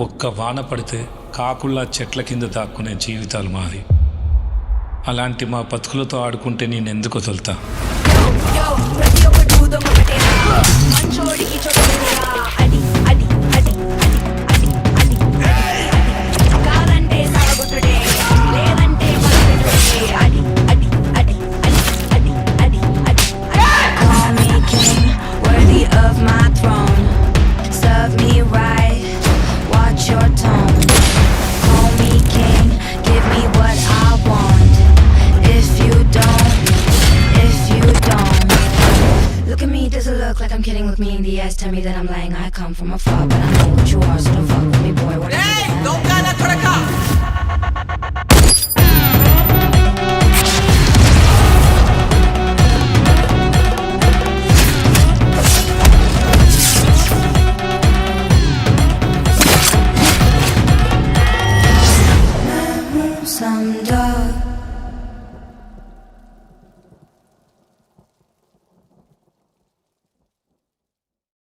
ఒక్క వాన పడితే కాకుల్లా చెట్ల కింద దాక్కునే జీవితాలు మాది. అలాంటి మా బతుకులతో ఆడుకుంటే నేనెందుకు వదులుతా? Like I'm kidding, look me in the ass, tell me that I'm lying. I come from afar, but I know what you are, so don't fuck with me, boy. What Hey, don't gana koraka. Some dog